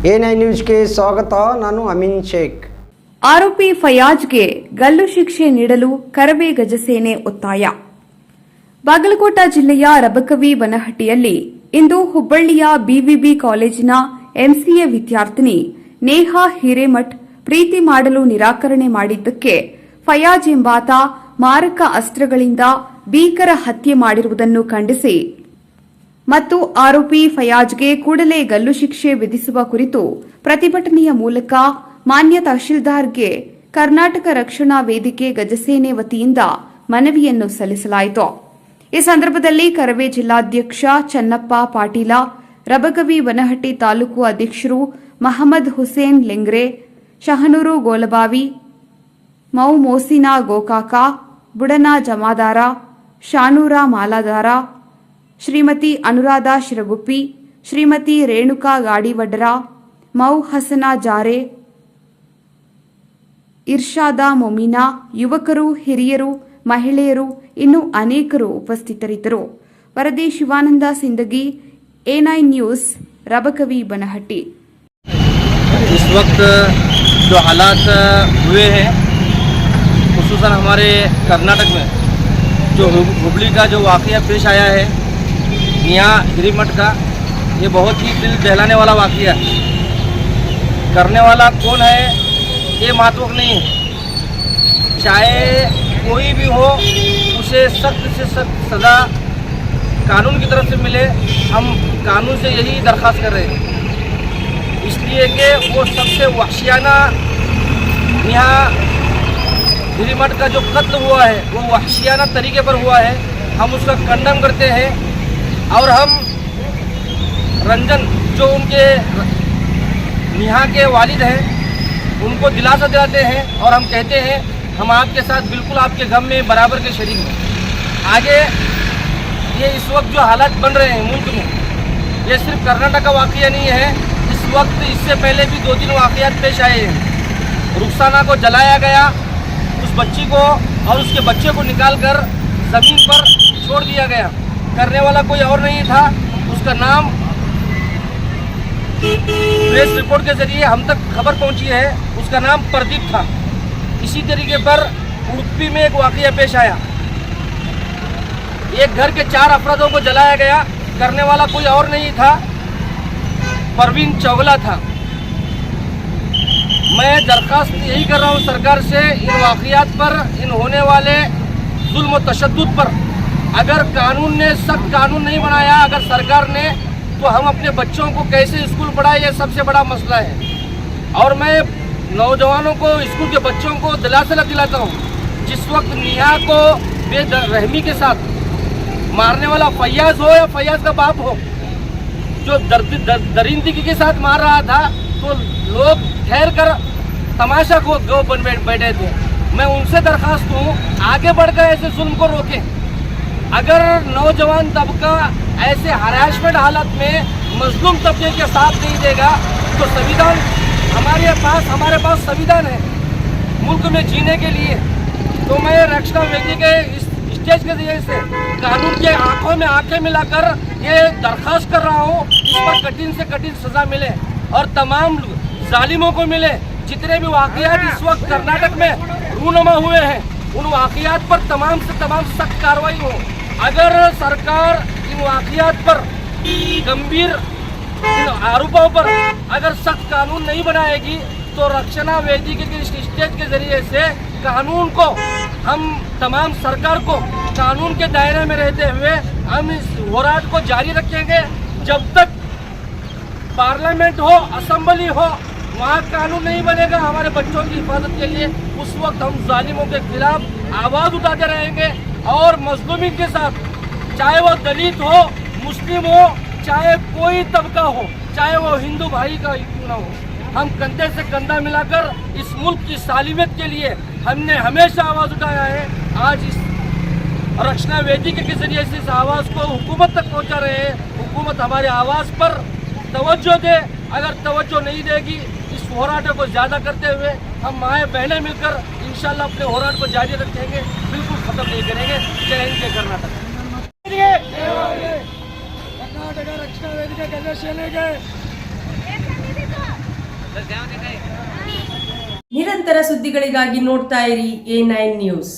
A9 ನ್ಯೂಸ್ಗೆ ಸ್ವಾಗತ. ನಾನು ಅಮೀನ್ ಶೇಖ್. ಆರೋಪಿ ಫಯಾಜ್ಗೆ ಗಲ್ಲು ಶಿಕ್ಷೆ ನೀಡಲು ಕರವೇ ಗಜಸೇನೆ ಒತ್ತಾಯ. ಬಾಗಲಕೋಟ ಜಿಲ್ಲೆಯ ರಬಕವಿ ಬನಹಟ್ಟಿಯಲ್ಲಿ ಇಂದು ಹುಬ್ಬಳ್ಳಿಯ ಬಿವಿಬಿ ಕಾಲೇಜಿನ ಎಂಸಿಎ ವಿದ್ಯಾರ್ಥಿನಿ ನೇಹಾ ಹಿರೇಮಠ್ ಪ್ರೀತಿ ಮಾಡಲು ನಿರಾಕರಣೆ ಮಾಡಿದ್ದಕ್ಕೆ ಫಯಾಜ್ ಎಂಬಾತ ಮಾರಕ ಅಸ್ತ್ರಗಳಿಂದ ಭೀಕರ ಹತ್ಯೆ ಮಾಡಿರುವುದನ್ನು ಖಂಡಿಸಿ ಮತ್ತು ಆರೋಪಿ ಫಯಾಜ್ಗೆ ಕೂಡಲೇ ಗಲ್ಲು ಶಿಕ್ಷೆ ವಿಧಿಸುವ ಕುರಿತು ಪ್ರತಿಭಟನೆಯ ಮೂಲಕ ಮಾನ್ಯ ತಹಶೀಲ್ದಾರ್ಗೆ ಕರ್ನಾಟಕ ರಕ್ಷಣಾ ವೇದಿಕೆ ಗಜಸೇನೆ ವತಿಯಿಂದ ಮನವಿಯನ್ನು ಸಲ್ಲಿಸಲಾಯಿತು. ಈ ಸಂದರ್ಭದಲ್ಲಿ ಕರವೇ ಜಿಲ್ಲಾಧ್ಯಕ್ಷ ಚನ್ನಪ್ಪ ಪಾಟೀಲ, ರಬಕವಿ ಬನಹಟ್ಟಿ ತಾಲೂಕು ಅಧ್ಯಕ್ಷರು ಮಹಮ್ಮದ್ ಹುಸೇನ್ ಲೆಂಗ್ರೆ, ಶಹನೂರು ಗೋಲಬಾವಿ, ಮೌ ಮೋಸಿನಾ ಗೋಕಾಕ, ಬುಡನ ಜಮಾದಾರ, ಶಾನೂರ ಮಾಲಾದಾರ, ಶ್ರೀಮತಿ ಅನುರಾಧ ಶಿರಗುಪ್ಪಿ, ಶ್ರೀಮತಿ ರೇಣುಕಾ ಗಾಡಿವಡ್ರ, ಮೌ ಹಸನಾ ಜಾರೆ, ಇರ್ಷಾದ ಮೊಮಿನಾ, ಯುವಕರು, ಹಿರಿಯರು, ಮಹಿಳೆಯರು ಇನ್ನೂ ಅನೇಕರು ಉಪಸ್ಥಿತರಿದ್ದರು. ವರದಿ ಶಿವಾನಂದ ಸಿಂದಗಿ, A9 ನ್ಯೂಸ್, रबकवी बनहट्टी. इस वक्त जो हालात हुए हैं खुसूसन हमारे कर्नाटक में जो हुबली का जो वाक़या पेश आया है नेहा हिरेमठ का, ये बहुत ही दिल दहलाने वाला वाक़या है. करने वाला कौन है ये महत्वपूर्ण नहीं है. चाहे कोई भी हो उसे सख्त से सख्त सज़ा कानून की तरफ से मिले. हम कानून से यही दरख्वास्त कर रहे हैं, इसलिए कि वो सबसे वहशियाना नेहा हिरेमठ का जो कत्ल हुआ है वो वहशियाना तरीके पर हुआ है. हम उसका कंडम करते हैं और हम रंजन जो उनके नेहा के वालिद हैं उनको दिलासा दिलाते हैं और हम कहते हैं हम आपके साथ बिल्कुल आपके गम में बराबर के शरीक हैं. आगे ये इस वक्त जो हालात बन रहे हैं मुल्क में, ये सिर्फ कर्नाटक का वाक़या नहीं है. इस वक्त इससे पहले भी 2-3 वाक़यात पेश आए हैं. रुखसाना को जलाया गया, उस बच्ची को और उसके बच्चे को निकालकर ज़मीन पर छोड़ दिया गया. करने वाला कोई और नहीं था, उसका नाम प्रेस रिपोर्ट के जरिए हम तक खबर पहुंची है, उसका नाम प्रदीप था. इसी तरीके पर उड़पी में एक वाक़या पेश आया, एक घर के 4 अफरादों को जलाया गया. करने वाला कोई और नहीं था, परवीन चौगला था. मैं दरख्वास्त यही कर रहा हूँ सरकार से, इन वाक़यात पर, इन होने वाले जुल्म व तशद्दुद पर अगर कानून ने सख्त कानून नहीं बनाया, अगर सरकार ने, तो हम अपने बच्चों को कैसे स्कूल पढ़ाएं, ये सबसे बड़ा मसला है. और मैं नौजवानों को, स्कूल के बच्चों को दिलासा दिलाता हूँ, जिस वक्त नेहा को बेरहमी के साथ मारने वाला फयाज हो या फयाज का बाप हो, जो दरिंदगी के साथ मार रहा था, तो लोग ठहर कर तमाशा को गो बन बैठे थे. मैं उनसे दरख्वास्त हूँ आगे बढ़कर ऐसे जुल्म को रोकें. अगर नौजवान तबका ऐसे हरासमेंट हालत में मजलूम तबके के साथ नहीं देगा तो संविधान हमारे पास संविधान है मुल्क में जीने के लिए. तो मैं रक्षा वेदी के स्टेज के जरिए से कानून के आंखों में आंखें मिलाकर ये दरख्वास्त कर रहा हूँ, इस पर कठिन से कठिन सज़ा मिले और तमाम जालिमों को मिले. जितने भी वाक़यात इस वक्त कर्नाटक में रूनुमा हुए हैं उन वाक़यात पर तमाम से तमाम सख्त कार्रवाई हो. अगर सरकार इन वाक़यात पर गंभीर इन आरोपों पर अगर सख्त कानून नहीं बनाएगी तो रक्षणा वेदी के स्टेज के जरिए से कानून को, हम तमाम सरकार को कानून के दायरे में रहते हुए हम इस होराट को जारी रखेंगे. जब तक पार्लियामेंट हो, असेंबली हो, वहाँ कानून नहीं बनेगा हमारे बच्चों की हिफाजत के लिए, उस वक्त हम जालिमों के खिलाफ आवाज़ उठाते रहेंगे. और मजलूमी के साथ, चाहे वो दलित हो, मुस्लिम हो, चाहे कोई तबका हो, चाहे वो हिंदू भाई का क्यों ना हो, हम कंधे से कंधा मिलाकर इस मुल्क की सालिमियत के लिए हमने हमेशा आवाज़ उठाया है. आज इस रक्षणा वेदी के जरिए से इस आवाज़ को हुकूमत तक पहुंचा रहे हैं. हुकूमत हमारे आवाज़ पर तवज्जो दे. अगर तवज्जो नहीं देगी, इस होराटे को ज़्यादा करते हुए हम माएँ बहनें मिलकर इंशाल्लाह अपने होराट को जारी रखेंगे, बिल्कुल ख़त्म नहीं करेंगे. जय हिंद, जय कर्नाटक. कर्नाटक रक्षणा वेदी के ನಿರಂತರ ಸುದ್ದಿಗಳಿಗಾಗಿ ನೋಡ್ತಾ ಇರಿ A9 ನ್ಯೂಸ್.